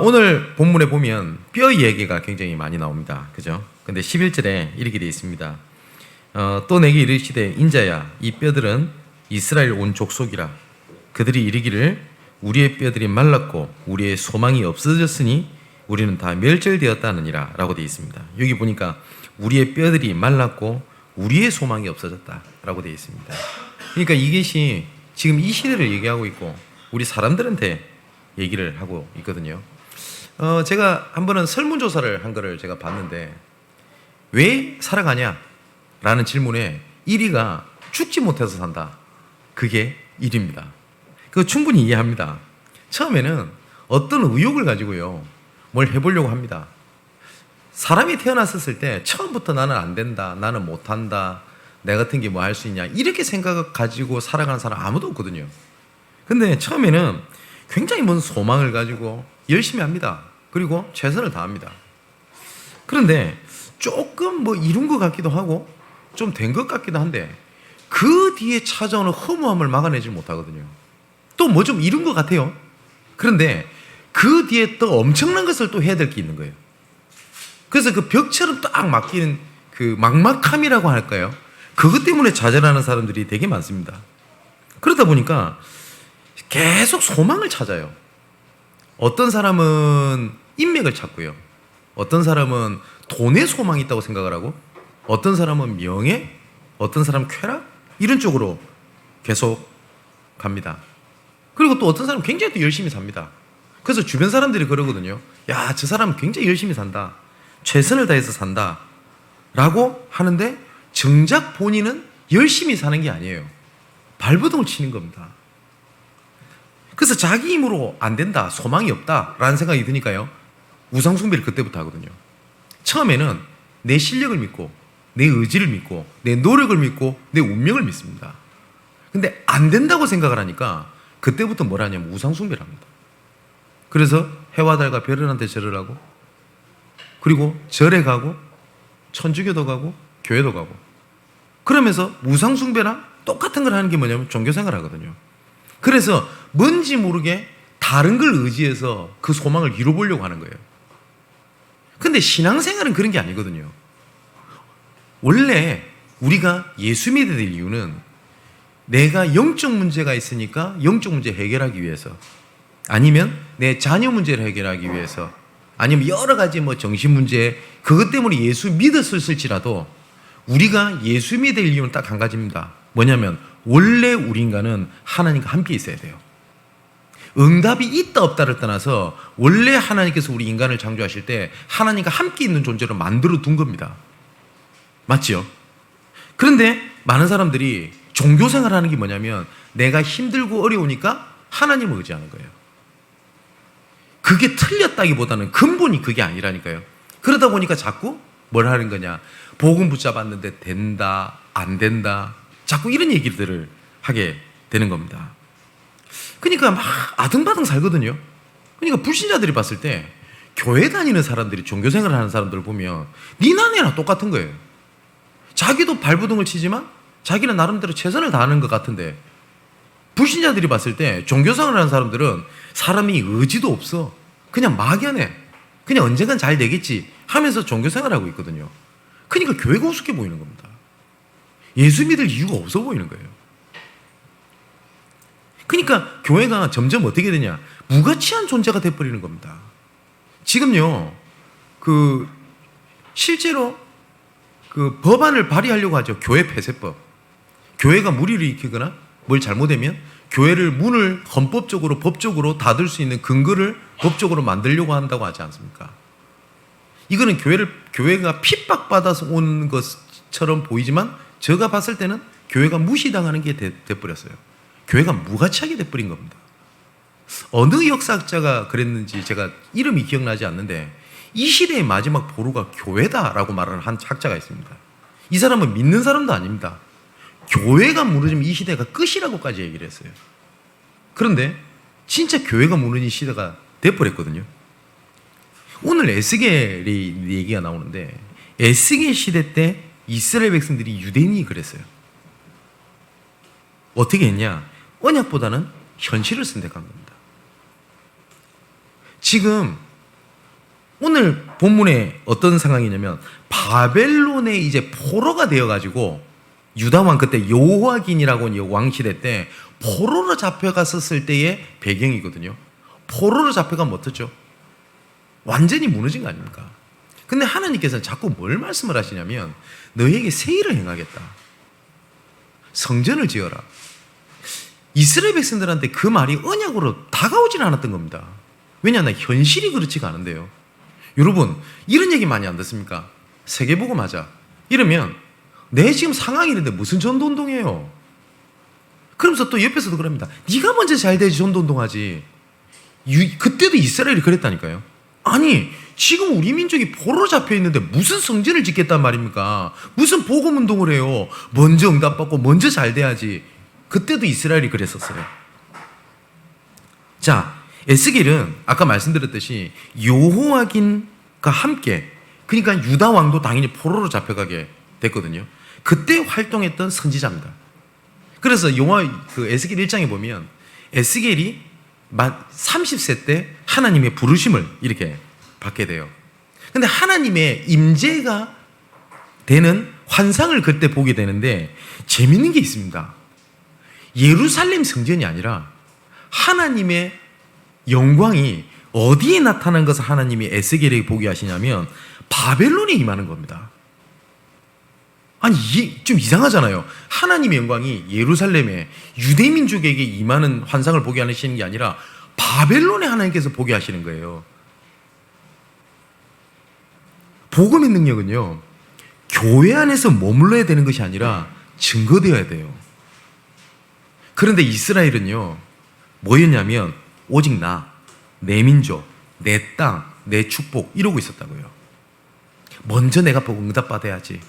오늘 본문에 보면 뼈 얘기가 굉장히 많이 나옵니다. 그죠? 근데 11절에 이렇게 되어 있습니다. 또 내게 이르시되 인자야 이 뼈들은 이스라엘 온 족속이라. 그들이 이르기를 우리의 뼈들이 말랐고 우리의 소망이 없어졌으니 우리는 다 멸절되었다 하느니라 라고 되어 있습니다. 여기 보니까 우리의 뼈들이 말랐고 우리의 소망이 없어졌다 라고 되어 있습니다. 그러니까 이것이 지금 이 시대를 얘기하고 있고 우리 사람들한테 얘기를 하고 있거든요. 제가 한 번은 설문조사를 한 거를 제가 봤는데 왜 살아가냐? 라는 질문에 1위가 죽지 못해서 산다. 그게 1위입니다. 그거 충분히 이해합니다. 처음에는 어떤 의욕을 가지고요 뭘 해보려고 합니다. 사람이 태어났을 때 처음부터 나는 안 된다, 나는 못한다, 내 같은 게 뭐 할 수 있냐 이렇게 생각을 가지고 살아가는 사람 아무도 없거든요. 근데 처음에는 굉장히 먼 소망을 가지고 열심히 합니다. 그리고 최선을 다합니다. 그런데 조금 뭐 이룬 것 같기도 하고 좀 된 것 같기도 한데 그 뒤에 찾아오는 허무함을 막아내지 못하거든요. 또 뭐 좀 이룬 것 같아요. 그런데 그 뒤에 또 엄청난 것을 또 해야 될 게 있는 거예요. 그래서 그 벽처럼 딱 막히는 그 막막함이라고 할까요? 그것 때문에 좌절하는 사람들이 되게 많습니다. 그러다 보니까 계속 소망을 찾아요. 어떤 사람은 인맥을 찾고요. 어떤 사람은 돈에 소망이 있다고 생각을 하고 어떤 사람은 명예, 어떤 사람은 쾌락 이런 쪽으로 계속 갑니다. 그리고 또 어떤 사람은 굉장히 또 열심히 삽니다. 그래서 주변 사람들이 그러거든요. 야, 저 사람은 굉장히 열심히 산다. 최선을 다해서 산다. 라고 하는데 정작 본인은 열심히 사는 게 아니에요. 발버둥을 치는 겁니다. 그래서 자기 힘으로 안 된다, 소망이 없다 라는 생각이 드니까요 우상숭배를 그때부터 하거든요. 처음에는 내 실력을 믿고 내 의지를 믿고 내 노력을 믿고 내 운명을 믿습니다. 근데 안 된다고 생각을 하니까 그때부터 뭘 하냐면 우상숭배를 합니다. 그래서 해와 달과 별들한테 절을 하고 그리고 절에 가고 천주교도 가고 교회도 가고 그러면서 우상숭배랑 똑같은 걸 하는 게 뭐냐면 종교생활을 하거든요. 그래서 뭔지 모르게 다른 걸 의지해서 그 소망을 이뤄보려고 하는 거예요. 근데 신앙생활은 그런 게 아니거든요. 원래 우리가 예수 믿어야 될 이유는 내가 영적 문제가 있으니까 영적 문제 해결하기 위해서 아니면 내 자녀 문제를 해결하기 위해서 아니면 여러 가지 뭐 정신 문제 그것 때문에 예수 믿었을지라도 우리가 예수 믿을 이유는 딱 한 가지입니다. 뭐냐면 원래 우리 인간은 하나님과 함께 있어야 돼요. 응답이 있다 없다를 떠나서 원래 하나님께서 우리 인간을 창조하실 때 하나님과 함께 있는 존재로 만들어 둔 겁니다. 맞죠? 그런데 많은 사람들이 종교생활을 하는 게 뭐냐면 내가 힘들고 어려우니까 하나님을 의지하는 거예요. 그게 틀렸다기보다는 근본이 그게 아니라니까요. 그러다 보니까 자꾸 뭘 하는 거냐 복음 붙잡았는데 된다 안 된다 자꾸 이런 얘기들을 하게 되는 겁니다. 그러니까 막 아등바등 살거든요. 그러니까 불신자들이 봤을 때 교회 다니는 사람들이 종교생활을 하는 사람들을 보면 니나 내나 똑같은 거예요. 자기도 발버둥을 치지만 자기는 나름대로 최선을 다하는 것 같은데 불신자들이 봤을 때 종교생활을 하는 사람들은 사람이 의지도 없어. 그냥 막연해. 그냥 언젠간 잘 되겠지 하면서 종교생활을 하고 있거든요. 그러니까 교회가 우습게 보이는 겁니다. 예수 믿을 이유가 없어 보이는 거예요. 그러니까 교회가 점점 어떻게 되냐 무가치한 존재가 돼버리는 겁니다. 지금요 실제로 법안을 발의하려고 하죠. 교회 폐쇄법. 교회가 무리를 일으키거나 뭘 잘못하면 교회를 문을 헌법적으로 법적으로 닫을 수 있는 근거를 법적으로 만들려고 한다고 하지 않습니까? 이거는 교회가 핍박받아서 온 것처럼 보이지만 제가 봤을 때는 교회가 무시당하는 게 돼버렸어요. 교회가 무가치하게 돼버린 겁니다. 어느 역사학자가 그랬는지 제가 이름이 기억나지 않는데 이 시대의 마지막 보루가 교회다라고 말하는 한 학자가 있습니다. 이 사람은 믿는 사람도 아닙니다. 교회가 무너지면 이 시대가 끝이라고까지 얘기를 했어요. 그런데 진짜 교회가 무너진 시대가 돼버렸거든요. 오늘 에스겔이 얘기가 나오는데 에스겔 시대 때 이스라엘 백성들이 유대인이 그랬어요. 어떻게 했냐? 언약보다는 현실을 선택한 겁니다. 지금 오늘 본문에 어떤 상황이냐면 바벨론의 이제 포로가 되어가지고 유다 왕 그때 여호와긴이라고 왕 시대 때 포로로 잡혀갔었을 때의 배경이거든요. 포로로 잡혀가면 어떻죠? 완전히 무너진 거 아닙니까? 근데 하나님께서는 자꾸 뭘 말씀을 하시냐면 너희에게 새 일을 행하겠다. 성전을 지어라. 이스라엘 백성들한테 그 말이 언약으로 다가오질 않았던 겁니다. 왜냐하면 현실이 그렇지가 않은데요. 여러분 이런 얘기 많이 안 듣습니까? 세계복음 하자 이러면 내 지금 상황이 있는데 무슨 전도운동이에요? 그러면서 또 옆에서도 그럽니다. 네가 먼저 잘 돼야지 전도운동하지. 그때도 이스라엘이 그랬다니까요. 아니 지금 우리 민족이 포로로 잡혀있는데 무슨 성전을 짓겠단 말입니까? 무슨 복음운동을 해요? 먼저 응답받고 먼저 잘 돼야지. 그때도 이스라엘이 그랬었어요. 자, 에스겔은 아까 말씀드렸듯이 여호와긴과 함께, 그러니까 유다 왕도 당연히 포로로 잡혀가게 됐거든요. 그때 활동했던 선지자입니다. 그래서 에스겔 1장에 보면 에스겔이 만 30세 때 하나님의 부르심을 이렇게 받게 돼요. 근데 하나님의 임재가 되는 환상을 그때 보게 되는데 재밌는 게 있습니다. 예루살렘 성전이 아니라 하나님의 영광이 어디에 나타난 것을 하나님이 에스겔에게 보게 하시냐면 바벨론에 임하는 겁니다. 아니 이게 좀 이상하잖아요. 하나님의 영광이 예루살렘에 유대민족에게 임하는 환상을 보게 하시는 게 아니라 바벨론에 하나님께서 보게 하시는 거예요. 복음의 능력은요, 교회 안에서 머물러야 되는 것이 아니라 증거되어야 돼요. 그런데 이스라엘은요, 뭐였냐면 오직 나, 내 민족, 내 땅, 내 축복 이러고 있었다고요. 먼저 내가 보고 응답받아야지.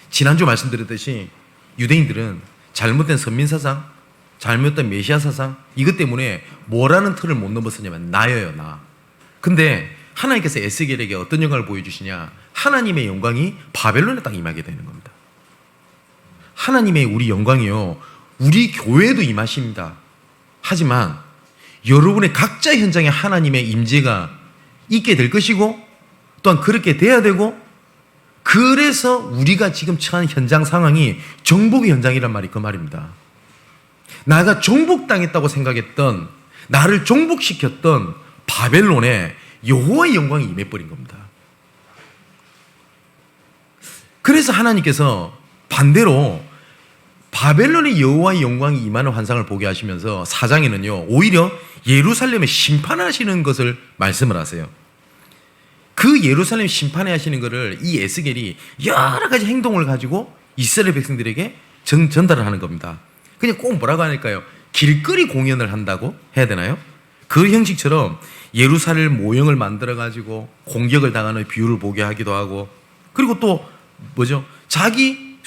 지난주 말씀드렸듯이 유대인들은 잘못된 선민사상, 잘못된 메시아 사상, 이것 때문에 뭐라는 틀을 못 넘었었냐면 나예요, 나. 근데 하나님께서 에스겔에게 어떤 영광을 보여주시냐? 하나님의 영광이 바벨론에 딱 임하게 되는 겁니다. 하나님의 우리 영광이요, 우리 교회에도 임하십니다. 하지만 여러분의 각자 현장에 하나님의 임재가 있게 될 것이고 또한 그렇게 돼야 되고, 그래서 우리가 지금 처한 현장 상황이 정복의 현장이란 말이 그 말입니다. 나가 정복당했다고 생각했던, 나를 정복시켰던 바벨론에 여호와의 영광이 임해버린 겁니다. 그래서 하나님께서 반대로 바벨론의 여호와의 영광이 임하는 환상을 보게 하시면서 4장에는요 오히려 예루살렘에 심판하시는 것을 말씀을 하세요. 그 예루살렘 심판해 하시는 것을 이 에스겔이 여러 가지 행동을 가지고 이스라엘 백성들에게 전달을 하는 겁니다. 그냥 꼭 뭐라고 하니까요, 길거리 공연을 한다고 해야 되나요? 그 형식처럼 예루살렘 모형을 만들어 가지고 공격을 당하는 비유를 보게 하기도 하고, 그리고 또 뭐죠? 자기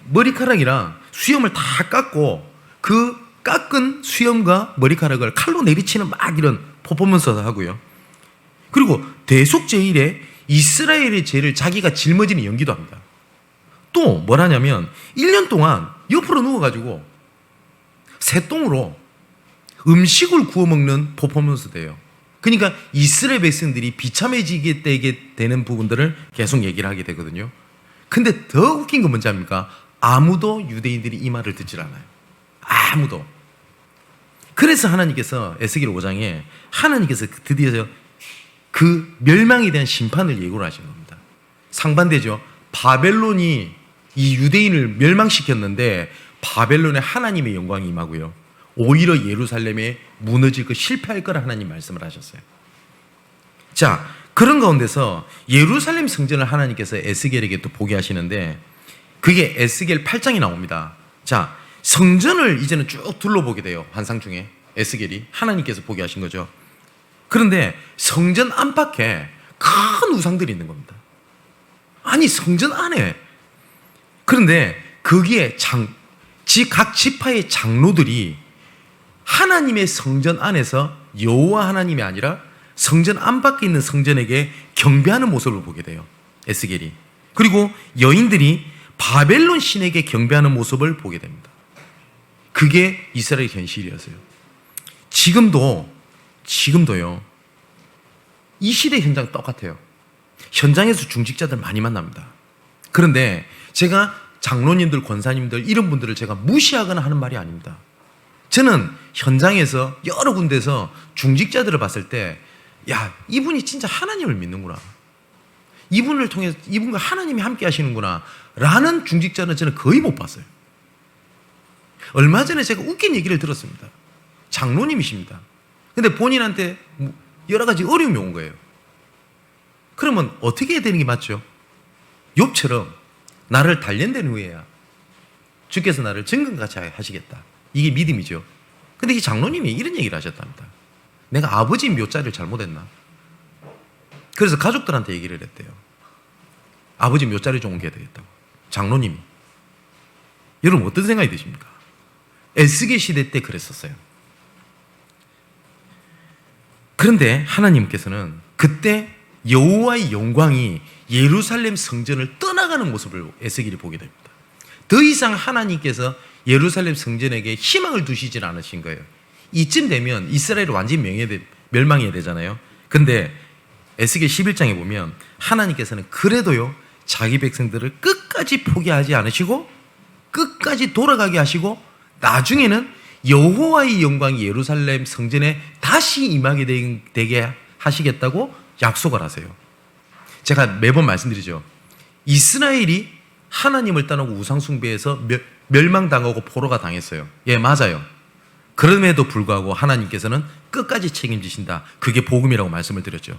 머리카락이랑 수염을 다 깎고 그 깎은 수염과 머리카락을 칼로 내리치는 막 이런 퍼포먼스도 하고요. 그리고 대속제일에 이스라엘의 죄를 자기가 짊어지는 연기도 합니다. 또 뭘 하냐면 1년 동안 옆으로 누워가지고 새똥으로 음식을 구워 먹는 퍼포먼스도 해요. 그러니까 이스라엘 백성들이 비참해지게 되는 부분들을 계속 얘기를 하게 되거든요. 근데 더 웃긴 건 뭔지 압니까? 아무도 유대인들이 이 말을 듣질 않아요. 아무도. 그래서 하나님께서 에스겔 5장에 하나님께서 드디어 그 멸망에 대한 심판을 예고를 하신 겁니다. 상반되죠. 바벨론이 이 유대인을 멸망시켰는데 바벨론에 하나님의 영광이 임하고요, 오히려 예루살렘에 무너질 거 실패할 거라 하나님 말씀을 하셨어요. 자, 그런 가운데서 예루살렘 성전을 하나님께서 에스겔에게 또 보게 하시는데 그게 에스겔 8장이 나옵니다. 자, 성전을 이제는 쭉 둘러보게 돼요. 환상 중에 에스겔이 하나님께서 보게 하신 거죠. 그런데 성전 안팎에 큰 우상들이 있는 겁니다. 아니 성전 안에. 그런데 거기에 각 지파의 장로들이 하나님의 성전 안에서 여호와 하나님이 아니라 성전 안팎에 있는 성전에게 경배하는 모습을 보게 돼요, 에스겔이. 그리고 여인들이 바벨론 신에게 경배하는 모습을 보게 됩니다. 그 그게 이스라엘 현실이었어요. 지금도요. 이 시대 현장 똑같아요. 현장에서 중직자들 많이 만납니다. 그런데 제가 장로님들, 권사님들 이런 분들을 제가 무시하거나 하는 말이 아닙니다. 저는 현장에서 여러 군데서 중직자들을 봤을 때 야, 이분이 진짜 하나님을 믿는구나. 이분을 통해서 이분과 하나님이 함께 하시는구나 라는 중직자는 저는 거의 못 봤어요. 얼마 전에 제가 웃긴 얘기를 들었습니다. 장로님이십니다. 근데 본인한테 여러 가지 어려움이 온 거예요. 그러면 어떻게 해야 되는 게 맞죠? 욥처럼 나를 단련된 후에야 주께서 나를 증거같이 하시겠다. 이게 믿음이죠. 근데 이 장로님이 이런 얘기를 하셨답니다. 내가 아버지 묘자를 잘못했나? 그래서 가족들한테 얘기를 했대요. 아버지 묘자를 좀 옮겨야 되겠다고. 장로님이. 여러분 어떤 생각이 드십니까? 에스겔 시대 때 그랬었어요. 그런데 하나님께서는 그때 여호와의 영광이 예루살렘 성전을 떠나가는 모습을 에스겔이 보게 됩니다. 더 이상 하나님께서 예루살렘 성전에게 희망을 두시질 않으신 거예요. 이쯤 되면 이스라엘이 완전히 멸망해야 되잖아요. 근데 에스겔 11장에 보면 하나님께서는 그래도요 자기 백성들을 끝까지 포기하지 않으시고 끝까지 돌아가게 하시고 나중에는 여호와의 영광이 예루살렘 성전에 다시 임하게 되게 하시겠다고 약속을 하세요. 제가 매번 말씀드리죠. 이스라엘이 하나님을 떠나고 우상숭배해서 멸망당하고 포로가 당했어요. 예, 맞아요. 그럼에도 불구하고 하나님께서는 끝까지 책임지신다. 그게 복음이라고 말씀을 드렸죠.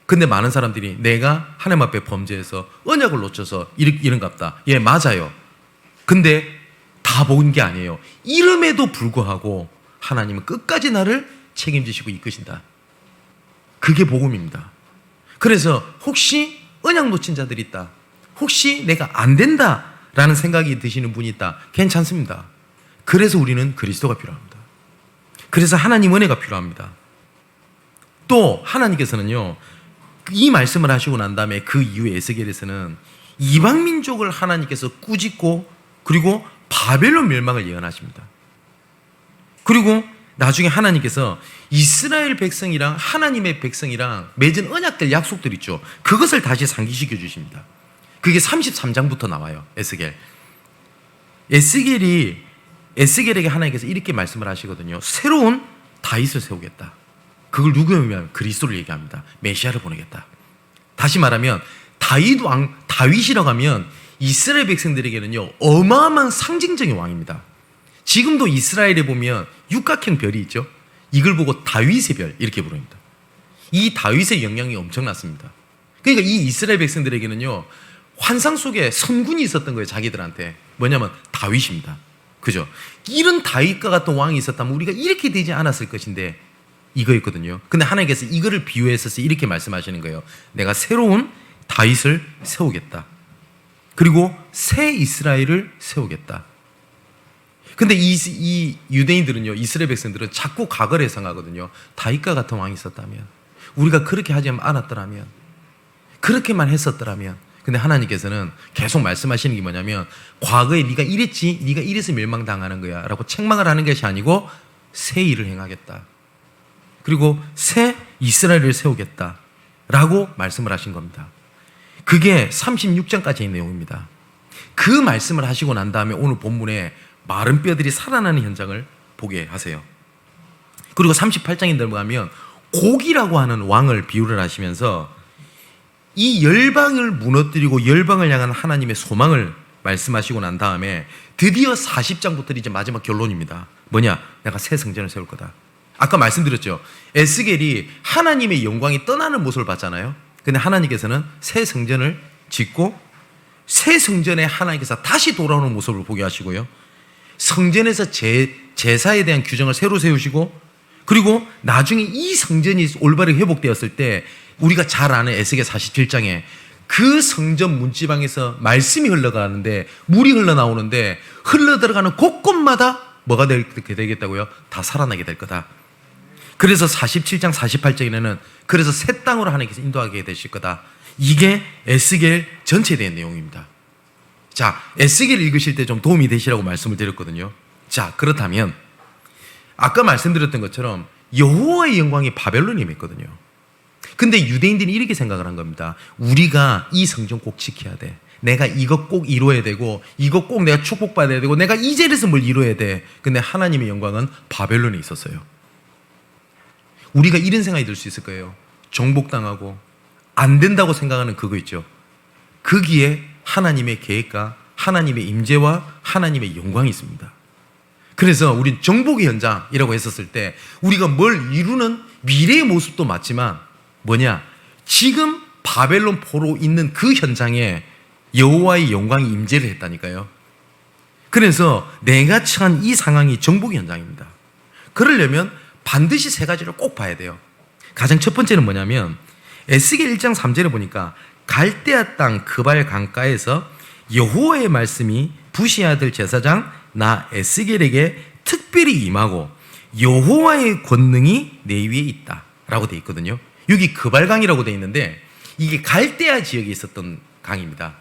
근데 많은 사람들이 내가 하나님 앞에 범죄해서 언약을 놓쳐서 이런갑다. 예, 맞아요. 근데 다 본 게 아니에요. 이름에도 불구하고 하나님은 끝까지 나를 책임지시고 이끄신다. 그게 복음입니다. 그래서 혹시 언약 놓친 자들이 있다. 혹시 내가 안 된다라는 생각이 드시는 분이 있다. 괜찮습니다. 그래서 우리는 그리스도가 필요합니다. 그래서 하나님 은혜가 필요합니다. 또 하나님께서는요. 이 말씀을 하시고 난 다음에 그 이후에 에스겔에서는 이방 민족을 하나님께서 꾸짖고 그리고 바벨론 멸망을 예언하십니다. 그리고 나중에 하나님께서 이스라엘 백성이랑 하나님의 백성이랑 맺은 언약들 약속들 있죠. 그것을 다시 상기시켜 주십니다. 그게 33장부터 나와요. 에스겔에게 하나님께서 이렇게 말씀을 하시거든요. 새로운 다윗을 세우겠다. 그걸 누구냐면 그리스도를 얘기합니다. 메시아를 보내겠다. 다시 말하면 다윗이라고 하면 이스라엘 백성들에게는요 어마어마한 상징적인 왕입니다. 지금도 이스라엘에 보면 육각형 별이 있죠. 이걸 보고 다윗의 별 이렇게 부릅니다. 이 다윗의 영향이 엄청났습니다. 그러니까 이 이스라엘 백성들에게는요 환상 속에 선군이 있었던 거예요. 자기들한테. 뭐냐면 다윗입니다. 그죠? 이런 다윗과 같은 왕이 있었다면 우리가 이렇게 되지 않았을 것인데 이거였거든요. 근데 하나님께서 이거를 비유해서 이렇게 말씀하시는 거예요. 내가 새로운 다윗을 세우겠다. 그리고 새 이스라엘을 세우겠다. 근데 이 유대인들은요, 이스라엘 백성들은 자꾸 과거를 예상하거든요. 다윗과 같은 왕이 있었다면, 우리가 그렇게 하지 않았더라면, 그렇게만 했었더라면. 근데 하나님께서는 계속 말씀하시는 게 뭐냐면, 과거에 네가 이랬지, 네가 이래서 멸망당하는 거야 라고 책망을 하는 것이 아니고 새 일을 행하겠다. 그리고 새 이스라엘을 세우겠다 라고 말씀을 하신 겁니다. 그게 36장까지의 내용입니다. 그 말씀을 하시고 난 다음에 오늘 본문에 마른 뼈들이 살아나는 현장을 보게 하세요. 그리고 38장에 들어가면 곡이라고 하는 왕을 비유를 하시면서 이 열방을 무너뜨리고 열방을 향한 하나님의 소망을 말씀하시고 난 다음에 드디어 40장부터 이제 마지막 결론입니다. 뭐냐? 내가 새 성전을 세울 거다. 아까 말씀드렸죠. 에스겔이 하나님의 영광이 떠나는 모습을 봤잖아요. 근데 하나님께서는 새 성전을 짓고 새 성전에 하나님께서 다시 돌아오는 모습을 보게 하시고요. 성전에서 제사에 대한 규정을 새로 세우시고 그리고 나중에 이 성전이 올바르게 회복되었을 때 우리가 잘 아는 에스겔 47장에 그 성전 문지방에서 말씀이 흘러가는데 물이 흘러나오는데 흘러들어가는 곳곳마다 뭐가 되겠다고요? 다 살아나게 될 거다. 그래서 47장 48장에는 그래서 새 땅으로 하나님께서 인도하게 되실 거다. 이게 에스겔 전체에 대한 내용입니다. 자, 에스겔 읽으실 때 좀 도움이 되시라고 말씀을 드렸거든요. 자, 그렇다면 아까 말씀드렸던 것처럼 여호와의 영광이 바벨론에 임했거든요. 근데 유대인들이 이렇게 생각을 한 겁니다. 우리가 이 성전 꼭 지켜야 돼. 내가 이것 꼭 이루어야 되고, 이것 꼭 내가 축복받아야 되고, 내가 이 자리에서 뭘 이루어야 돼. 근데 하나님의 영광은 바벨론에 있었어요. 우리가 이런 생각이 들 수 있을 거예요. 정복당하고 안 된다고 생각하는 그거 있죠. 거기에 하나님의 계획과 하나님의 임재와 하나님의 영광이 있습니다. 그래서 우린 정복의 현장이라고 했었을 때 우리가 뭘 이루는 미래의 모습도 맞지만 뭐냐? 지금 바벨론 포로 있는 그 현장에 여호와의 영광이 임재를 했다니까요. 그래서 내가 처한 이 상황이 정복의 현장입니다. 그러려면 반드시 세 가지를 꼭 봐야 돼요. 가장 첫 번째는 뭐냐면 에스겔 1장 3절에 보니까 갈대아 땅 그발 강가에서 여호와의 말씀이 부시 아들 제사장 나 에스겔에게 특별히 임하고 여호와의 권능이 내 위에 있다 라고 되어 있거든요. 여기 그발강이라고 되어 있는데 이게 갈대아 지역에 있었던 강입니다.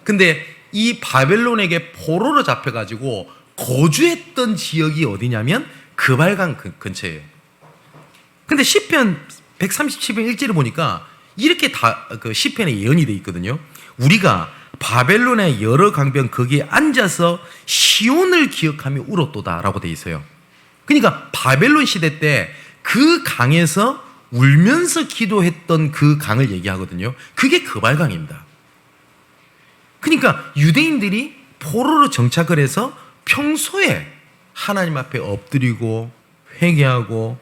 근데 이 바벨론에게 포로로 잡혀가지고 거주했던 지역이 어디냐면 그발강 근처예요. 근데 시편 137편 1절을 보니까 이렇게 다 그 시편에 예언이 되어 있거든요. 우리가 바벨론의 여러 강변 거기에 앉아서 시온을 기억하며 울었도다 라고 되어 있어요. 그러니까 바벨론 시대 때 그 강에서 울면서 기도했던 그 강을 얘기하거든요. 그게 그발강입니다. 그러니까 유대인들이 포로로 정착을 해서 평소에 하나님 앞에 엎드리고 회개하고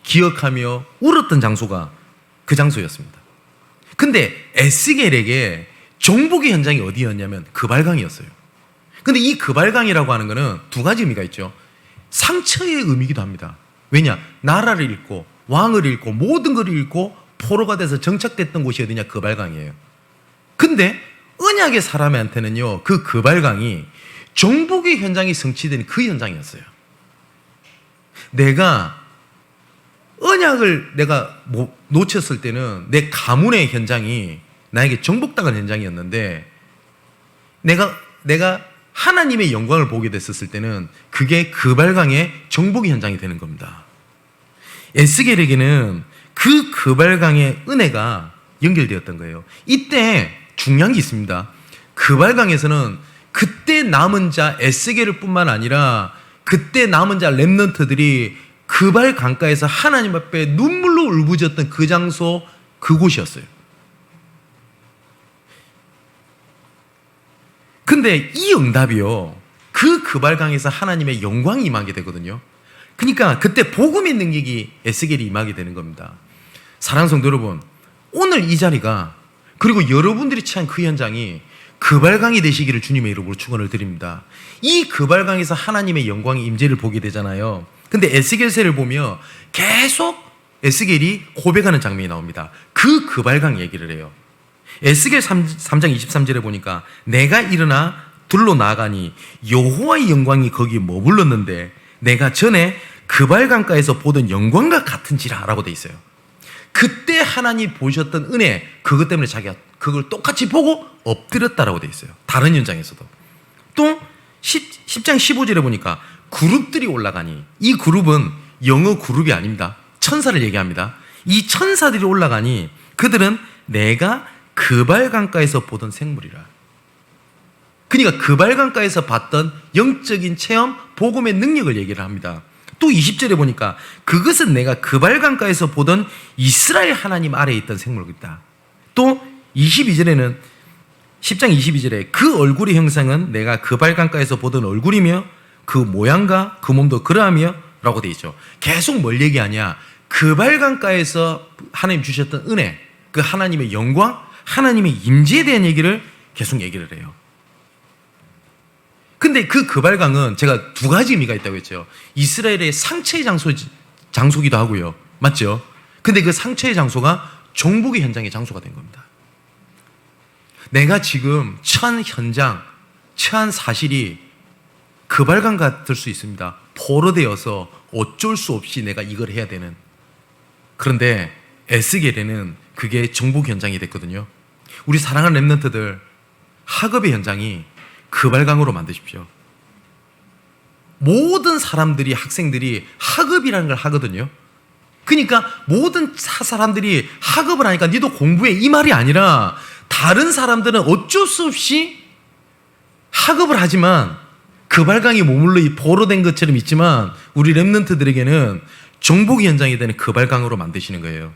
기억하며 울었던 장소가 그 장소였습니다. 근데 에스겔에게 정복의 현장이 어디였냐면 그발강이었어요. 근데 이 그발강이라고 하는 거는 두 가지 의미가 있죠. 상처의 의미이기도 합니다. 왜냐? 나라를 잃고 왕을 잃고 모든 걸 잃고 포로가 돼서 정착됐던 곳이 어디냐? 그발강이에요. 근데 언약의 사람한테는요, 그 그발강이 정복의 현장이 성취된 그 현장이었어요. 내가 언약을 내가 놓쳤을 때는 내 가문의 현장이 나에게 정복당한 현장이었는데 내가 하나님의 영광을 보게 됐었을 때는 그게 그발강의 정복의 현장이 되는 겁니다. 에스겔에게는 그 그발강의 은혜가 연결되었던 거예요. 이때 중요한 게 있습니다. 그발강에서는 그때 남은 자 에스겔을 뿐만 아니라 그때 남은 자 렘넌트들이 그발 강가에서 하나님 앞에 눈물로 울부짖었던 그 장소 그곳이었어요. 근데 이 응답이요, 그 그발강에서 하나님의 영광이 임하게 되거든요. 그러니까 그때 복음의 능력이 에스겔이 임하게 되는 겁니다. 사랑하는 성도 여러분, 오늘 이 자리가 그리고 여러분들이 처한 그 현장이 그발강이 되시기를 주님의 이름으로 축원을 드립니다. 이 그발강에서 하나님의 영광의 임재를 보게 되잖아요. 근데 에스겔서를 보며 계속 에스겔이 고백하는 장면이 나옵니다. 그 그발강 얘기를 해요. 에스겔 3장 23절에 보니까 내가 일어나 들로 나가니 여호와의 영광이 거기에 머물렀는데 내가 전에 그발강가에서 보던 영광과 같은지라 라고 돼 있어요. 그때 하나님 보셨던 은혜, 그것 때문에 자기가 그걸 똑같이 보고 엎드렸다라고 돼 있어요. 다른 현장에서도. 또 10장 15절에 보니까 그룹들이 올라가니, 이 그룹은 영어 그룹이 아닙니다. 천사를 얘기합니다. 이 천사들이 올라가니 그들은 내가 그발강가에서 보던 생물이라. 그러니까 그발강가에서 봤던 영적인 체험, 복음의 능력을 얘기를 합니다. 또 20절에 보니까 그것은 내가 그발강가에서 보던 이스라엘 하나님 아래에 있던 생물이다. 또 22절에는 10장 22절에 그 얼굴의 형상은 내가 그발강가에서 보던 얼굴이며 그 모양과 그 몸도 그러하며 라고 되어 있죠. 계속 뭘 얘기하냐? 그발강가에서 하나님 주셨던 은혜, 그 하나님의 영광, 하나님의 임재에 대한 얘기를 계속 얘기를 해요. 근데 그 그발강은 제가 두 가지 의미가 있다고 했죠. 이스라엘의 상처의 장소기도 하고요. 맞죠? 근데 그 상처의 장소가 정복의 현장의 장소가 된 겁니다. 내가 지금 처한 현장, 처한 사실이 그발강 같을 수 있습니다. 포로되어서 어쩔 수 없이 내가 이걸 해야 되는. 그런데 에스겔에는 그게 정복 현장이 됐거든요. 우리 사랑하는 렘넌트들, 학업의 현장이 그발강으로 만드십시오. 모든 사람들이, 학생들이 학업이라는 걸 하거든요. 그러니까 모든 사람들이 학업을 하니까 니도 공부해, 이 말이 아니라 다른 사람들은 어쩔 수 없이 학업을 하지만 그발강이 머물러 보로된 것처럼 있지만 우리 랩런트들에게는 정복의 현장이 되는 그발강으로 만드시는 거예요.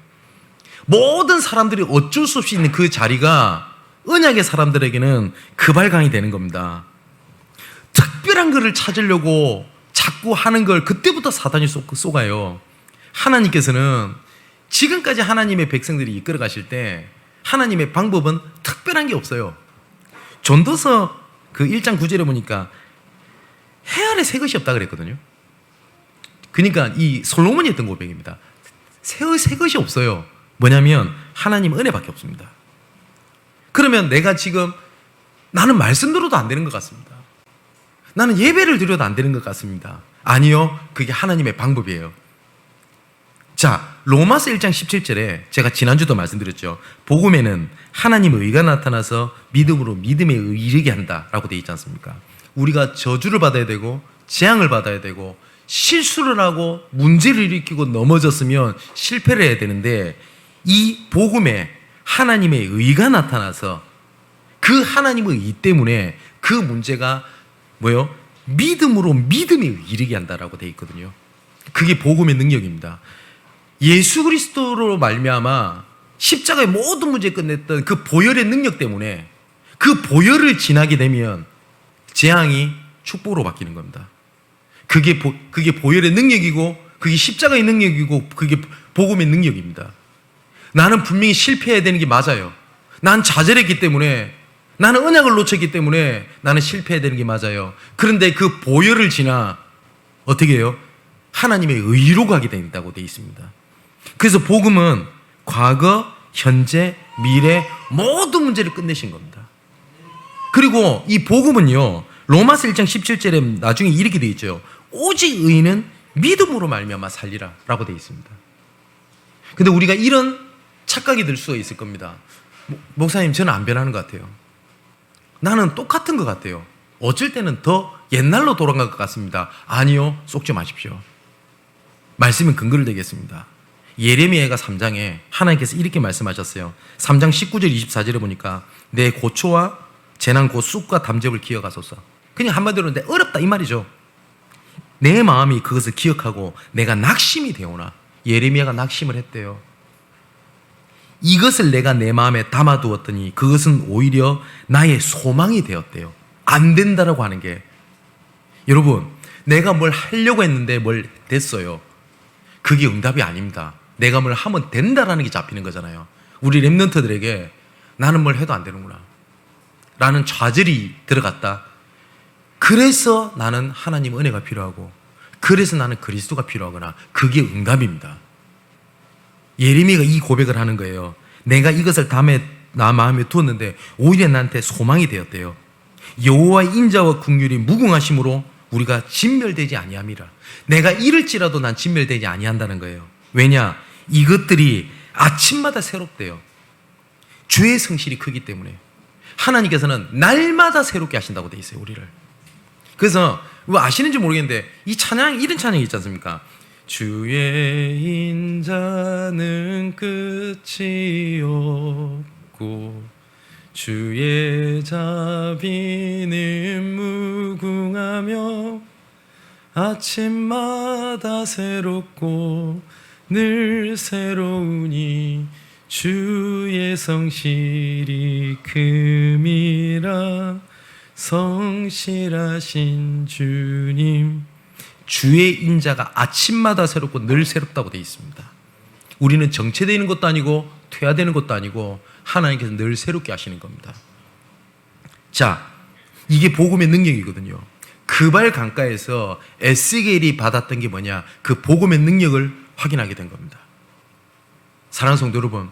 모든 사람들이 어쩔 수 없이 있는 그 자리가 언약의 사람들에게는 그발강이 되는 겁니다. 특별한 것을 찾으려고 자꾸 하는 걸 그때부터 사단이 쏘가요. 하나님께서는 지금까지 하나님의 백성들이 이끌어 가실 때 하나님의 방법은 특별한 게 없어요. 전도서 그 1장 9절에 보니까 해 아래 새 것이 없다 그랬거든요. 그러니까 이 솔로몬이 했던 고백입니다. 새 것이 없어요. 뭐냐면 하나님 은혜밖에 없습니다. 그러면 내가 지금 나는 말씀 들어도 안 되는 것 같습니다. 나는 예배를 드려도 안 되는 것 같습니다. 아니요, 그게 하나님의 방법이에요. 자, 로마서 1장 17절에 제가 지난주도 말씀드렸죠. 복음에는 하나님의 의가 나타나서 믿음으로 믿음에 이르게 한다라고 되어 있지 않습니까? 우리가 저주를 받아야 되고 재앙을 받아야 되고 실수를 하고 문제를 일으키고 넘어졌으면 실패를 해야 되는데 이 복음에 하나님의 의가 나타나서 그 하나님의 의 때문에 그 문제가 뭐요? 믿음으로 믿음에 이르게 한다라고 되어 있거든요. 그게 복음의 능력입니다. 예수 그리스도로 말미암아 십자가의 모든 문제 끝냈던 그 보혈의 능력 때문에 그 보혈을 지나게 되면 재앙이 축복으로 바뀌는 겁니다. 그게 보혈의 능력이고 그게 십자가의 능력이고 그게 복음의 능력입니다. 나는 분명히 실패해야 되는 게 맞아요. 난 좌절했기 때문에, 나는 언약을 놓쳤기 때문에 나는 실패해야 되는 게 맞아요. 그런데 그 보혈을 지나 어떻게 해요? 하나님의 의로 가게 된다고 되어 있습니다. 그래서 복음은 과거, 현재, 미래 모든 문제를 끝내신 겁니다. 그리고 이 복음은요, 로마서 1장 17절에 나중에 이렇게 되어 있죠. 오직 의인은 믿음으로 말미암아 살리라 라고 되어 있습니다. 근데 우리가 이런 착각이 들 수가 있을 겁니다. 목사님, 저는 안 변하는 것 같아요. 나는 똑같은 것 같아요. 어쩔 때는 더 옛날로 돌아간 것 같습니다. 아니요, 속지 마십시오. 말씀은 근거를 대겠습니다. 예레미야가 3장에 하나님께서 이렇게 말씀하셨어요. 3장 19절 24절에 보니까 내 고초와 재난 곧 쑥과 담즙을 기억하소서. 그냥 한마디로 내 어렵다 이 말이죠. 내 마음이 그것을 기억하고 내가 낙심이 되오나. 예레미야가 낙심을 했대요. 이것을 내가 내 마음에 담아두었더니 그것은 오히려 나의 소망이 되었대요. 안 된다라고 하는 게, 여러분, 내가 뭘 하려고 했는데 뭘 됐어요. 그게 응답이 아닙니다. 내가 뭘 하면 된다라는 게 잡히는 거잖아요. 우리 랩런트들에게 나는 뭘 해도 안 되는구나 라는 좌절이 들어갔다. 그래서 나는 하나님 은혜가 필요하고, 그래서 나는 그리스도가 필요하거나, 그게 응답입니다. 예레미야가 이 고백을 하는 거예요. 내가 이것을 나 마음에 두었는데 오히려 나한테 소망이 되었대요. 여호와의 인자와 긍휼이 무궁하심으로 우리가 진멸되지 아니함이라. 내가 이럴지라도 난 진멸되지 아니한다는 거예요. 왜냐? 이것들이 아침마다 새롭대요. 주의 성실이 크기 때문에. 하나님께서는 날마다 새롭게 하신다고 돼 있어요, 우리를. 그래서 뭐 아시는지 모르겠는데 이 찬양, 이런 찬양이 있지 않습니까? 주의 인자는 끝이 없고 주의 자비는 무궁하며 아침마다 새롭고 늘 새로우니 주의 성실이 큼이라. 성실하신 주님. 주의 인자가 아침마다 새롭고 늘 새롭다고 되어 있습니다. 우리는 정체되는 것도 아니고 퇴화되는 것도 아니고 하나님께서 늘 새롭게 하시는 겁니다. 자, 이게 복음의 능력이거든요. 그발 강가에서 에스겔이 받았던 게 뭐냐? 그 복음의 능력을 확인하게 된 겁니다. 사랑하는 성도 여러분,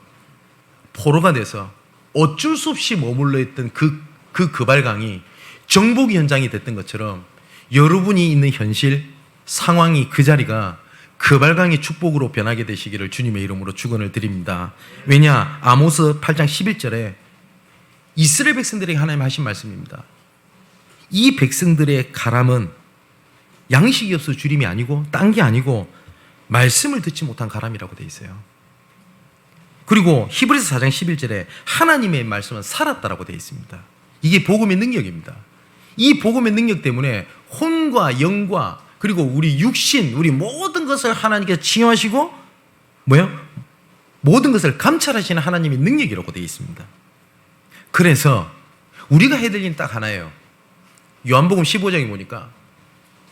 포로가 돼서 어쩔 수 없이 머물러 있던 그발강이 정복의 현장이 됐던 것처럼 여러분이 있는 현실, 상황이, 그 자리가 그발강의 축복으로 변하게 되시기를 주님의 이름으로 축원을 드립니다. 왜냐? 아모스 8장 11절에 이스라엘 백성들에게 하나님 하신 말씀입니다. 이 백성들의 가람은 양식이 없어 주림이 아니고 딴 게 아니고 말씀을 듣지 못한 가람이라고 돼 있어요. 그리고 히브리서 4장 11절에 하나님의 말씀은 살았다라고 돼 있습니다. 이게 복음의 능력입니다. 이 복음의 능력 때문에 혼과 영과 그리고 우리 육신, 우리 모든 것을 하나님께서 치유하시고 모든 것을 감찰하시는 하나님의 능력이라고 되어 있습니다. 그래서 우리가 해야 될 일은 딱 하나예요. 요한복음 15장에 보니까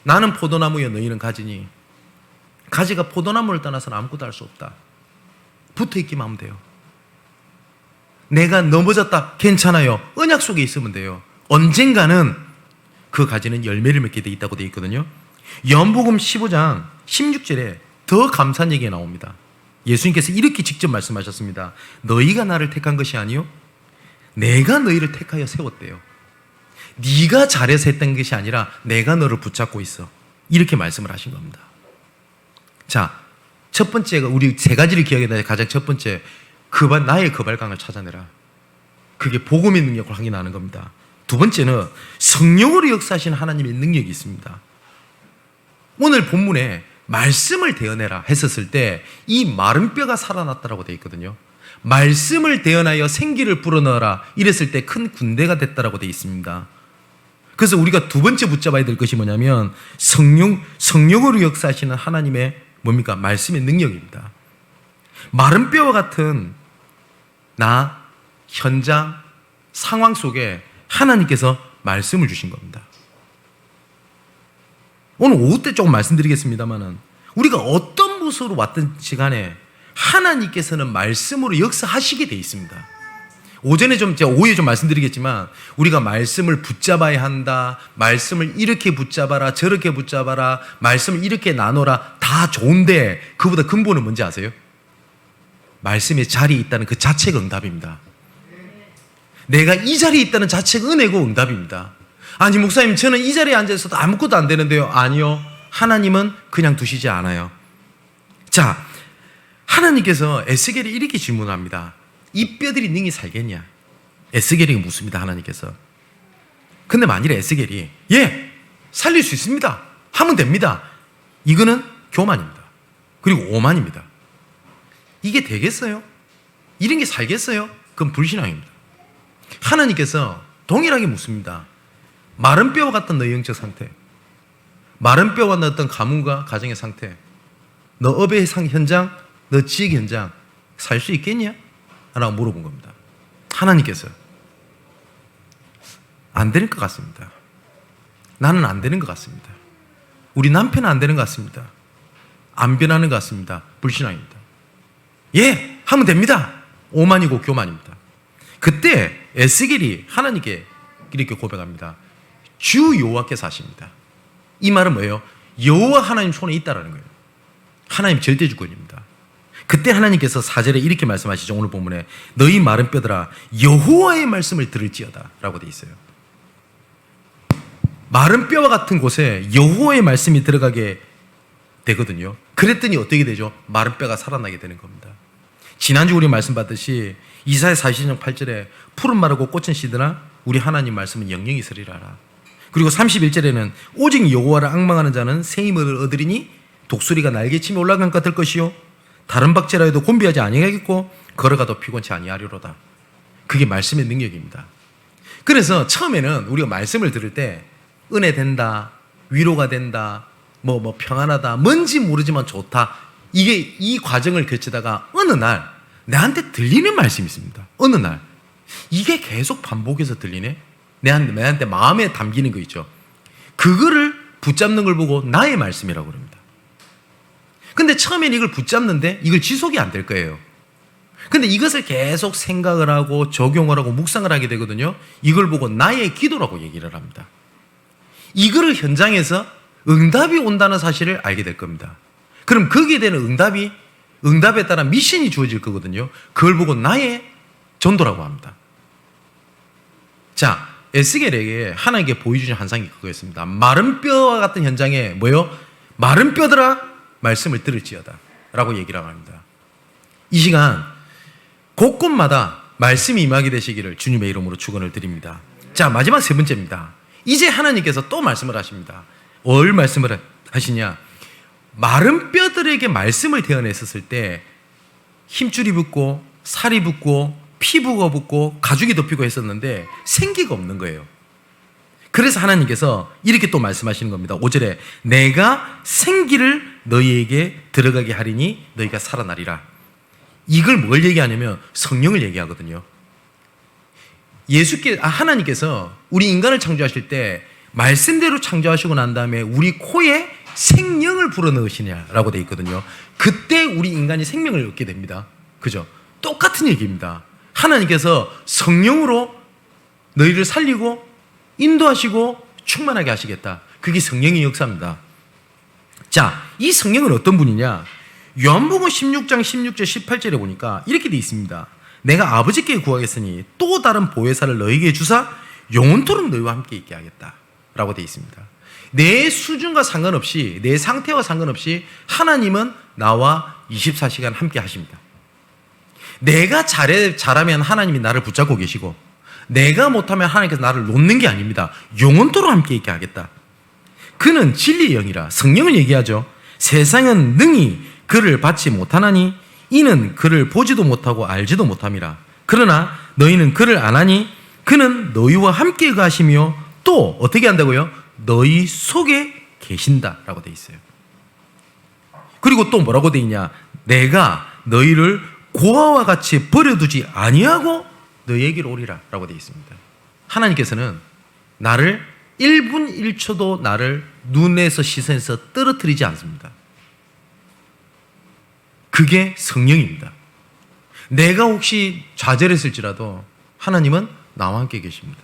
나는 포도나무여 너희는 가지니 가지가 포도나무를 떠나서는 아무것도 할 수 없다. 붙어있기만 하면 돼요. 내가 넘어졌다. 괜찮아요. 언약 속에 있으면 돼요. 언젠가는 그 가지는 열매를 맺게 돼 있다고 되어 있거든요. 요한복음 15장 16절에 더 감사한 얘기가 나옵니다. 예수님께서 이렇게 직접 말씀하셨습니다. 너희가 나를 택한 것이 아니요 내가 너희를 택하여 세웠대요. 네가 잘해서 했던 것이 아니라 내가 너를 붙잡고 있어. 이렇게 말씀을 하신 겁니다. 자, 첫 번째가 우리 세 가지를 기억해야 되는데 가장 첫 번째, 나의 거발강을 찾아내라. 그게 복음의 능력을 확인하는 겁니다. 두 번째는 성령으로 역사하시는 하나님의 능력이 있습니다. 오늘 본문에 말씀을 대어내라 했었을 때 이 마른 뼈가 살아났다라고 되어 있거든요. 말씀을 대언하여 생기를 불어넣어라 이랬을 때 큰 군대가 됐다라고 되어 있습니다. 그래서 우리가 두 번째 붙잡아야 될 것이 뭐냐면 성령으로 역사하시는 하나님의 말씀의 능력입니다. 마른 뼈와 같은 나, 현장, 상황 속에 하나님께서 말씀을 주신 겁니다. 오늘 오후 때 조금 말씀드리겠습니다만은 우리가 어떤 모습으로 왔던 시간에 하나님께서는 말씀으로 역사하시게 돼 있습니다. 제가 오후에 좀 말씀드리겠지만 우리가 말씀을 붙잡아야 한다. 말씀을 이렇게 붙잡아라. 저렇게 붙잡아라. 말씀을 이렇게 나눠라. 다 좋은데 그보다 근본은 뭔지 아세요? 말씀의 자리에 있다는 그 자체가 응답입니다. 내가 이 자리에 있다는 자체가 은혜고 응답입니다. 아니 목사님 저는 이 자리에 앉아있어도 아무것도 안 되는데요. 아니요. 하나님은 그냥 두시지 않아요. 자, 하나님께서 에스겔이 이렇게 질문합니다. 이 뼈들이 능히 살겠냐? 에스겔이 묻습니다. 하나님께서. 근데 만일에 에스겔이 살릴 수 있습니다. 하면 됩니다. 이거는 교만입니다. 그리고 오만입니다. 이게 되겠어요? 이런 게 살겠어요? 그건 불신앙입니다. 하나님께서 동일하게 묻습니다. 마른 뼈와 같은 너의 영적 상태, 마른 뼈와 같은 어떤 가문과 가정의 상태, 너 업의 현장, 너 지역 현장 살 수 있겠냐? 라고 물어본 겁니다. 하나님께서 안 되는 것 같습니다. 나는 안 되는 것 같습니다. 우리 남편은 안 되는 것 같습니다. 안 변하는 것 같습니다. 불신앙입니다. 하면 됩니다. 오만이고 교만입니다. 그때 에스겔이 하나님께 이렇게 고백합니다. 주 여호와께서 하십니다. 이 말은 뭐예요? 여호와 하나님 손에 있다라는 거예요. 하나님 절대 주권입니다. 그때 하나님께서 4절에 이렇게 말씀하시죠. 오늘 본문에 너희 마른 뼈들아 여호와의 말씀을 들을지어다 라고 돼 있어요. 마른 뼈와 같은 곳에 여호와의 말씀이 들어가게 되거든요. 그랬더니 어떻게 되죠? 마른 뼈가 살아나게 되는 겁니다. 지난주 우리 말씀 받듯이 이사야 40장 8절에 푸른 마르고 꽃은 시드나 우리 하나님 말씀은 영영이 서리라라. 그리고 31절에는 오직 여호와를 앙망하는 자는 새 힘을 얻으리니 독수리가 날개치며 올라간 것 같을 것이요 다른 박제라 해도 곤비하지 아니하겠고 걸어가도 피곤치 아니하리로다. 그게 말씀의 능력입니다. 그래서 처음에는 우리가 말씀을 들을 때 은혜 된다, 위로가 된다, 평안하다, 뭔지 모르지만 좋다. 이 과정을 거치다가 어느 날 내한테 들리는 말씀이 있습니다. 어느 날 이게 계속 반복해서 들리네. 내한테 마음에 담기는 거 있죠. 그거를 붙잡는 걸 보고 나의 말씀이라고 그럽니다. 근데 처음엔 이걸 붙잡는데 이걸 지속이 안 될 거예요. 근데 이것을 계속 생각을 하고 적용을 하고 묵상을 하게 되거든요. 이걸 보고 나의 기도라고 얘기를 합니다. 이거를 현장에서 응답이 온다는 사실을 알게 될 겁니다. 그럼 거기에 대한 응답에 따라 미션이 주어질 거거든요. 그걸 보고 나의 전도라고 합니다. 자, 에스겔에게 하나님께 보여주신 환상이 그거였습니다. 마른 뼈와 같은 현장에 마른 뼈들아 말씀을 들을지어다 라고 얘기를 합니다. 이 시간 곳곳마다 말씀이 임하게 되시기를 주님의 이름으로 축원을 드립니다. 자, 마지막 세 번째입니다. 이제 하나님께서 또 말씀을 하십니다. 뭘 말씀을 하시냐? 마른 뼈들에게 말씀을 대언했었을 때 힘줄이 붙고 살이 붙고 피부가 붙고 가죽이 덮이고 했었는데 생기가 없는 거예요. 그래서 하나님께서 이렇게 또 말씀하시는 겁니다. 5절에 내가 생기를 너희에게 들어가게 하리니 너희가 살아나리라. 이걸 뭘 얘기하냐면 성령을 얘기하거든요. 하나님께서 우리 인간을 창조하실 때 말씀대로 창조하시고 난 다음에 우리 코에 생명을 불어넣으시냐라고 되어 있거든요. 그때 우리 인간이 생명을 얻게 됩니다. 그죠? 똑같은 얘기입니다. 하나님께서 성령으로 너희를 살리고 인도하시고 충만하게 하시겠다. 그게 성령의 역사입니다. 자, 이 성령은 어떤 분이냐? 요한복음 16장 16절 18절에 보니까 이렇게 되어 있습니다. 내가 아버지께 구하겠으니 또 다른 보혜사를 너희에게 주사 영원토록 너희와 함께 있게 하겠다 라고 되어 있습니다. 내 수준과 상관없이, 내 상태와 상관없이 하나님은 나와 24시간 함께 하십니다. 내가 잘하면 하나님이 나를 붙잡고 계시고, 내가 못하면 하나님께서 나를 놓는 게 아닙니다. 영원토록 함께 있게 하겠다. 그는 진리의 영이라. 성령을 얘기하죠. 세상은 능히 그를 받지 못하나니 이는 그를 보지도 못하고 알지도 못함이라. 그러나 너희는 그를 아나니 그는 너희와 함께 가시며 또 어떻게 한다고요? 너희 속에 계신다라고 돼 있어요. 그리고 또 뭐라고 돼 있냐? 내가 너희를 고아와 같이 버려두지 아니하고 너희에게로 오리라 라고 돼 있습니다. 하나님께서는 나를 1분 1초도 나를 눈에서 시선에서 떨어뜨리지 않습니다. 그게 성령입니다. 내가 혹시 좌절했을지라도 하나님은 나와 함께 계십니다.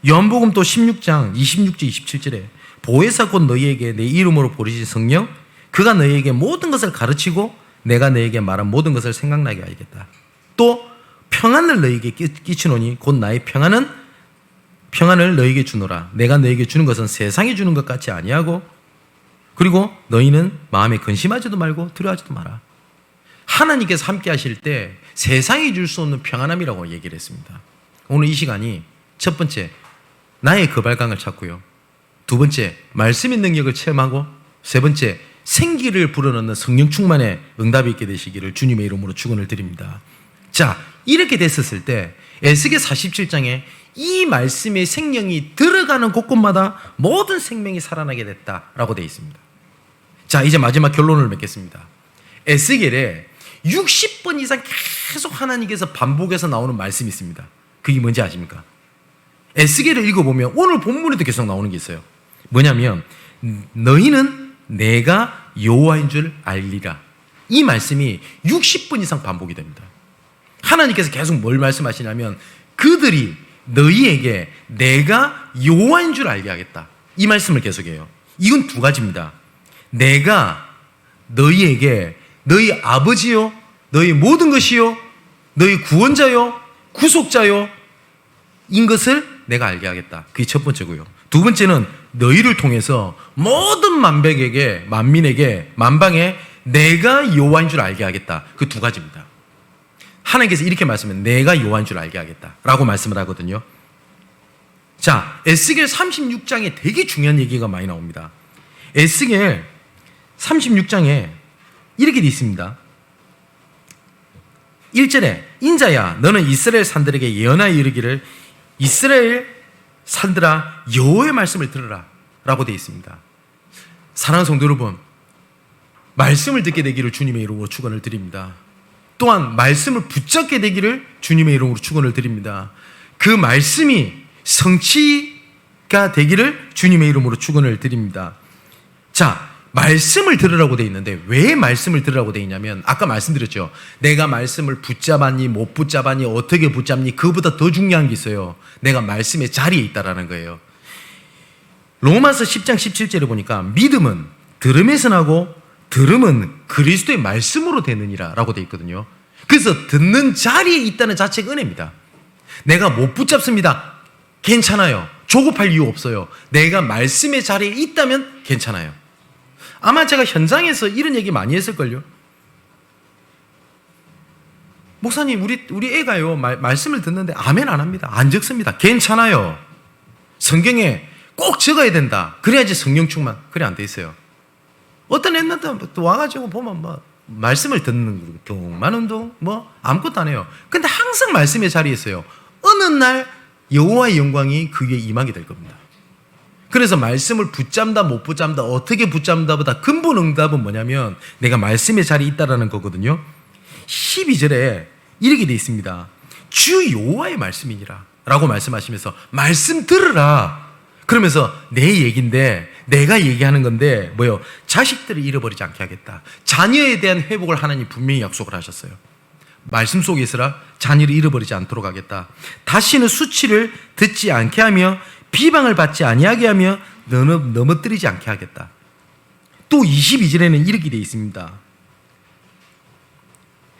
요한복음 또 16장 26절 27절에 보혜사 곧 너희에게 내 이름으로 보내신 성령 그가 너희에게 모든 것을 가르치고 내가 너희에게 말한 모든 것을 생각나게 하겠다. 또 평안을 너희에게 끼치노니 곧 나의 평안을 너희에게 주노라. 내가 너희에게 주는 것은 세상이 주는 것 같이 아니하고 그리고 너희는 마음에 근심하지도 말고 두려워하지도 마라. 하나님께서 함께 하실 때 세상이 줄 수 없는 평안함이라고 얘기를 했습니다. 오늘 이 시간이 첫 번째 나의 거발강을 찾고요. 두 번째 말씀의 능력을 체험하고 세 번째 생기를 불어넣는 성령 충만의 응답이 있게 되시기를 주님의 이름으로 축원을 드립니다. 자, 이렇게 됐었을 때 에스겔 47장에 이 말씀의 생명이 들어가는 곳곳마다 모든 생명이 살아나게 됐다라고 되어 있습니다. 자, 이제 마지막 결론을 맺겠습니다. 에스겔에 60번 이상 계속 하나님께서 반복해서 나오는 말씀이 있습니다. 그게 뭔지 아십니까? 에스겔을 읽어보면 오늘 본문에도 계속 나오는 게 있어요. 뭐냐면 너희는 내가 여호와인 줄 알리라. 이 말씀이 60번 이상 반복이 됩니다. 하나님께서 계속 뭘 말씀하시냐면 그들이 너희에게 내가 여호와인 줄 알게 하겠다. 이 말씀을 계속해요. 이건 두 가지입니다. 내가 너희에게 너희 아버지요 너희 모든 것이요 너희 구원자요 구속자요 인 것을 내가 알게 하겠다. 그게 첫 번째고요. 두 번째는 너희를 통해서 모든 만백에게 만민에게 만방에 내가 여호와인 줄 알게 하겠다. 그 두 가지입니다. 하나님께서 이렇게 말씀해 내가 여호와인 줄 알게 하겠다 라고 말씀을 하거든요. 자, 에스겔 36장에 되게 중요한 얘기가 많이 나옵니다. 에스겔 36장에 이렇게 돼 있습니다. 1절에 인자야 너는 이스라엘 산들에게 예언하여 이르기를 이스라엘 산들아 여호와의 말씀을 들으라 라고 되어 있습니다. 사랑하는 성도 여러분, 말씀을 듣게 되기를 주님의 이름으로 축원을 드립니다. 또한 말씀을 붙잡게 되기를 주님의 이름으로 축원을 드립니다. 그 말씀이 성취가 되기를 주님의 이름으로 축원을 드립니다. 자, 말씀을 들으라고 되어 있는데 왜 말씀을 들으라고 되어 있냐면 아까 말씀드렸죠. 내가 말씀을 붙잡았니 못 붙잡았니 어떻게 붙잡니 그보다 더 중요한 게 있어요. 내가 말씀의 자리에 있다라는 거예요. 로마서 10장 17절에 보니까 믿음은 들음에서 나고 들음은 그리스도의 말씀으로 되느니라 라고 되어 있거든요. 그래서 듣는 자리에 있다는 자체가 은혜입니다. 내가 못 붙잡습니다. 괜찮아요. 조급할 이유 없어요. 내가 말씀의 자리에 있다면 괜찮아요. 아마 제가 현장에서 이런 얘기 많이 했을걸요. 목사님 우리 애가요 말씀을 듣는데 아멘 안 합니다. 안 적습니다. 괜찮아요. 성경에 꼭 적어야 된다. 그래야지 성령 충만. 그래 안 돼 있어요. 어떤 애들은 또 와가지고 보면 뭐 말씀을 듣는 경우만 운동 뭐 아무것도 안 해요. 근데 항상 말씀의 자리에 있어요. 어느 날 여호와의 영광이 그 위에 임하게 될 겁니다. 그래서 말씀을 붙잡다 못 붙잡다 어떻게 붙잡다보다 근본 응답은 뭐냐면 내가 말씀의 자리에 있다라는 거거든요. 12절에 이렇게 돼 있습니다. 주 여호와의 말씀이니라 라고 말씀하시면서 말씀 들으라. 그러면서 내 얘기인데 내가 얘기하는 건데 뭐요? 자식들을 잃어버리지 않게 하겠다. 자녀에 대한 회복을 하나님 분명히 약속을 하셨어요. 말씀 속에 있으라 자녀를 잃어버리지 않도록 하겠다. 다시는 수치를 듣지 않게 하며 비방을 받지 아니하게 하며 넘어뜨리지 않게 하겠다. 또 22절에는 이렇게 되어 있습니다.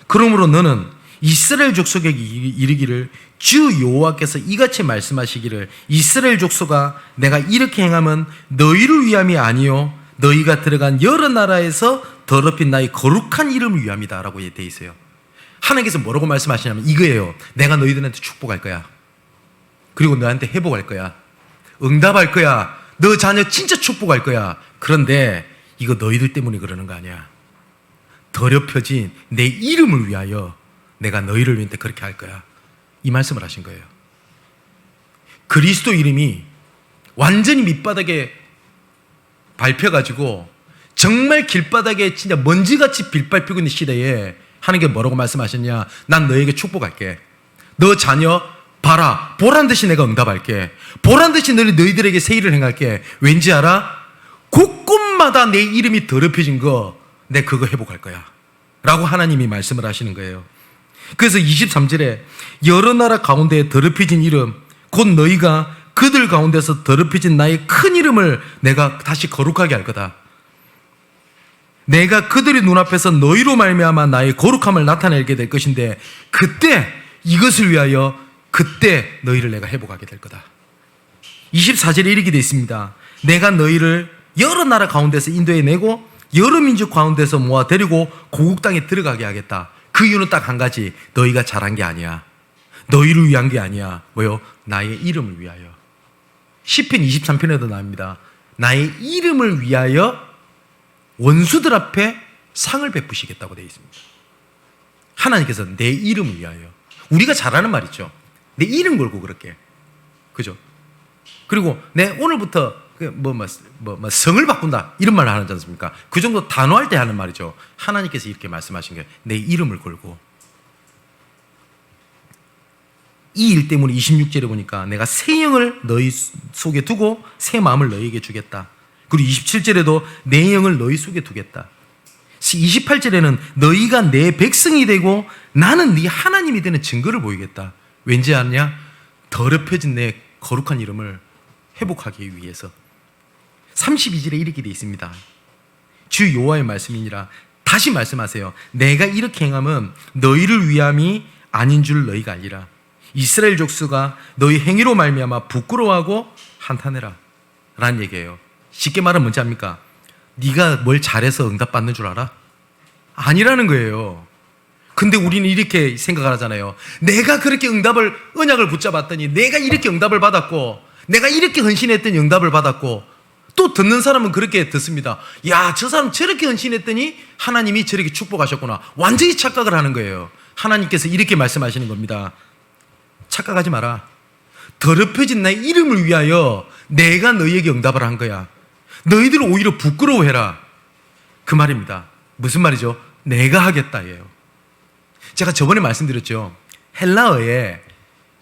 그러므로 너는 이스라엘 족속에게 이르기를 주 여호와께서 이같이 말씀하시기를 이스라엘 족속아 내가 이렇게 행하면 너희를 위함이 아니요 너희가 들어간 여러 나라에서 더럽힌 나의 거룩한 이름을 위함이다 라고 되어 있어요. 하나님께서 뭐라고 말씀하시냐면 이거예요. 내가 너희들한테 축복할 거야. 그리고 너한테 회복할 거야. 응답할 거야. 너 자녀 진짜 축복할 거야. 그런데 이거 너희들 때문에 그러는 거 아니야. 더럽혀진 내 이름을 위하여 내가 너희를 위해 그렇게 할 거야. 이 말씀을 하신 거예요. 그리스도 이름이 완전히 밑바닥에 밟혀가지고 정말 길바닥에 진짜 먼지같이 빌밟히고 있는 시대에 하나님께 뭐라고 말씀하셨냐? 난 너에게 축복할게. 너 자녀 봐라. 보란 듯이 내가 응답할게. 보란 듯이 너희들에게 새 일을 행할게. 왠지 알아? 곳곳마다 내 이름이 더럽혀진 거 내 그거 회복할 거야 라고 하나님이 말씀을 하시는 거예요. 그래서 23절에 여러 나라 가운데 더럽혀진 이름 곧 너희가 그들 가운데서 더럽혀진 나의 큰 이름을 내가 다시 거룩하게 할 거다. 내가 그들의 눈앞에서 너희로 말미암아 나의 거룩함을 나타내게 될 것인데 그때 이것을 위하여 그때 너희를 내가 회복하게 될 거다. 24절에 이렇게 되어 있습니다. 내가 너희를 여러 나라 가운데서 인도해내고 여러 민족 가운데서 모아 데리고 고국 땅에 들어가게 하겠다. 그 이유는 딱 한 가지. 너희가 잘한 게 아니야. 너희를 위한 게 아니야. 뭐요? 나의 이름을 위하여. 시편 23편에도 나옵니다. 나의 이름을 위하여 원수들 앞에 상을 베푸시겠다고 되어 있습니다. 하나님께서 내 이름을 위하여. 우리가 잘하는 말이죠. 내 이름 걸고 그렇게. 그죠? 그리고 내 오늘부터 성을 바꾼다 이런 말을 하지 않습니까? 그 정도 단호할 때 하는 말이죠. 하나님께서 이렇게 말씀하신 게 내 이름을 걸고 이 일 때문에 26절에 보니까 내가 새 영을 너희 속에 두고 새 마음을 너희에게 주겠다. 그리고 27절에도 내 영을 너희 속에 두겠다. 28절에는 너희가 내 백성이 되고 나는 네 하나님이 되는 증거를 보이겠다. 왠지 아냐? 더럽혀진 내 거룩한 이름을 회복하기 위해서. 32절에 이렇게 되어 있습니다. 주 여호와의 말씀이니라. 다시 말씀하세요. 내가 이렇게 행하면 너희를 위함이 아닌 줄 너희가 알리라. 이스라엘 족수가 너희 행위로 말미암아 부끄러워하고 한탄해라 라는 얘기예요. 쉽게 말하면 뭔지 압니까? 네가 뭘 잘해서 응답받는 줄 알아? 아니라는 거예요. 근데 우리는 이렇게 생각을 하잖아요. 내가 그렇게 언약을 붙잡았더니 내가 이렇게 응답을 받았고 내가 이렇게 헌신했더니 응답을 받았고 또 듣는 사람은 그렇게 듣습니다. 야, 저 사람 저렇게 헌신했더니 하나님이 저렇게 축복하셨구나. 완전히 착각을 하는 거예요. 하나님께서 이렇게 말씀하시는 겁니다. 착각하지 마라. 더럽혀진 나의 이름을 위하여 내가 너희에게 응답을 한 거야. 너희들을 오히려 부끄러워해라. 그 말입니다. 무슨 말이죠? 내가 하겠다예요. 제가 저번에 말씀드렸죠. 헬라어에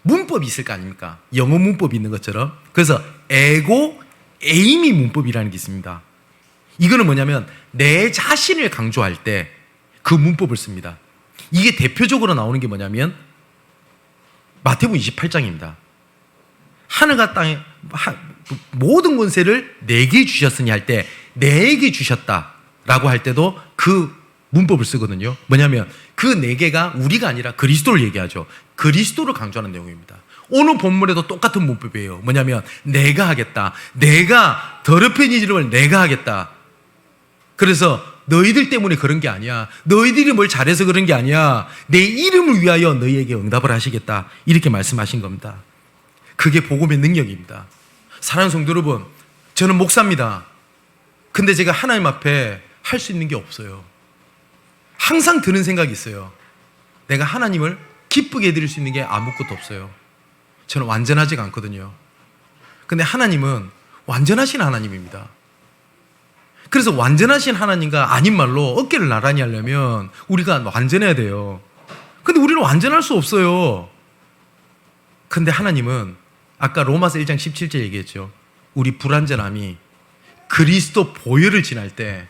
문법이 있을 거 아닙니까? 영어 문법이 있는 것처럼. 그래서 에고 에이미 문법이라는 게 있습니다. 이거는 뭐냐면 내 자신을 강조할 때 그 문법을 씁니다. 이게 대표적으로 나오는 게 뭐냐면 마태복음 28장입니다. 하늘과 땅에 모든 권세를 내게 주셨으니 할 때 내게 주셨다라고 할 때도 그 문법을 쓰거든요. 뭐냐면 그 네 개가 우리가 아니라 그리스도를 얘기하죠. 그리스도를 강조하는 내용입니다. 오늘 본문에도 똑같은 문법이에요. 뭐냐면 내가 하겠다. 내가 더럽힌 이름을 내가 하겠다. 그래서 너희들 때문에 그런 게 아니야. 너희들이 뭘 잘해서 그런 게 아니야. 내 이름을 위하여 너희에게 응답을 하시겠다. 이렇게 말씀하신 겁니다. 그게 복음의 능력입니다. 사랑하는 성도 여러분, 저는 목사입니다. 근데 제가 하나님 앞에 할 수 있는 게 없어요. 항상 드는 생각이 있어요. 내가 하나님을 기쁘게 해드릴 수 있는 게 아무것도 없어요. 저는 완전하지가 않거든요. 근데 하나님은 완전하신 하나님입니다. 그래서 완전하신 하나님과 아닌 말로 어깨를 나란히 하려면 우리가 완전해야 돼요. 근데 우리는 완전할 수 없어요. 근데 하나님은 아까 로마서 1장 17절 얘기했죠. 우리 불완전함이 그리스도 보혈을 지날 때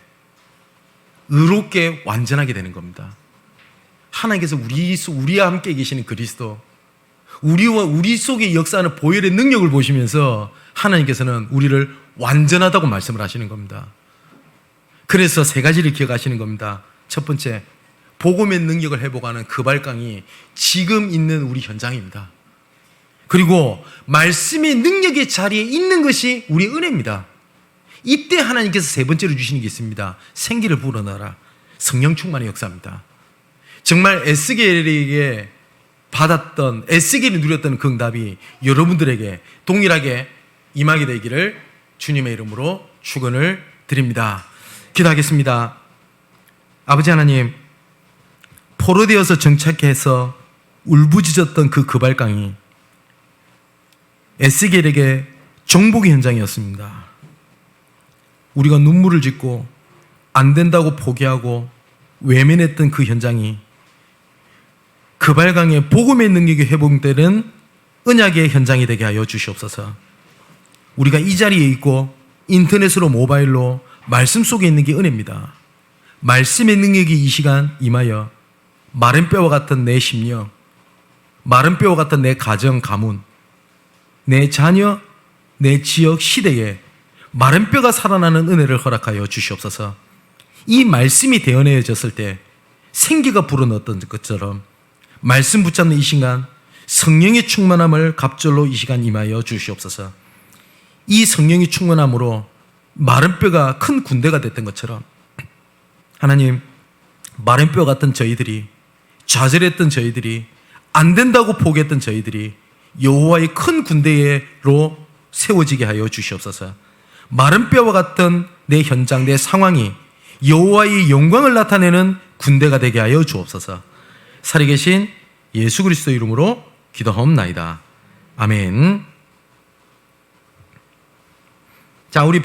의롭게 완전하게 되는 겁니다. 하나님께서 우리와 함께 계시는 그리스도, 우리 속에 역사하는 보혈의 능력을 보시면서 하나님께서는 우리를 완전하다고 말씀을 하시는 겁니다. 그래서 세 가지를 기억하시는 겁니다. 첫 번째, 복음의 능력을 회복하는 그 발강이 지금 있는 우리 현장입니다. 그리고 말씀의 능력의 자리에 있는 것이 우리 은혜입니다. 이때 하나님께서 세 번째로 주시는 게 있습니다. 생기를 불어넣어라. 성령 충만의 역사입니다. 정말 에스겔에게 받았던, 에스겔이 누렸던 그 응답이 여러분들에게 동일하게 임하게 되기를 주님의 이름으로 축원을 드립니다. 기도하겠습니다. 아버지 하나님, 포로되어서 정착해서 울부짖었던 그 그발강이 에스겔에게 정복의 현장이었습니다. 우리가 눈물을 짓고 안 된다고 포기하고 외면했던 그 현장이 그발강의 복음의 능력이 회복되는 언약의 현장이 되게 하여 주시옵소서. 우리가 이 자리에 있고 인터넷으로 모바일로 말씀 속에 있는 게 은혜입니다. 말씀의 능력이 이 시간 임하여 마른 뼈와 같은 내 심령, 마른 뼈와 같은 내 가정, 가문, 내 자녀, 내 지역, 시대에 마른 뼈가 살아나는 은혜를 허락하여 주시옵소서. 이 말씀이 대언해졌을 때 생기가 불어넣었던 것처럼 말씀 붙잡는 이 시간 성령의 충만함을 갑절로 이 시간 임하여 주시옵소서. 이 성령의 충만함으로 마른 뼈가 큰 군대가 됐던 것처럼 하나님, 마른 뼈 같은 저희들이, 좌절했던 저희들이, 안 된다고 포기했던 저희들이 여호와의 큰 군대로 세워지게 하여 주시옵소서. 마른 뼈와 같은 내 현장, 내 상황이 여호와의 영광을 나타내는 군대가 되게 하여 주옵소서. 살아계신 예수 그리스도 이름으로 기도하옵나이다. 아멘. 자, 우리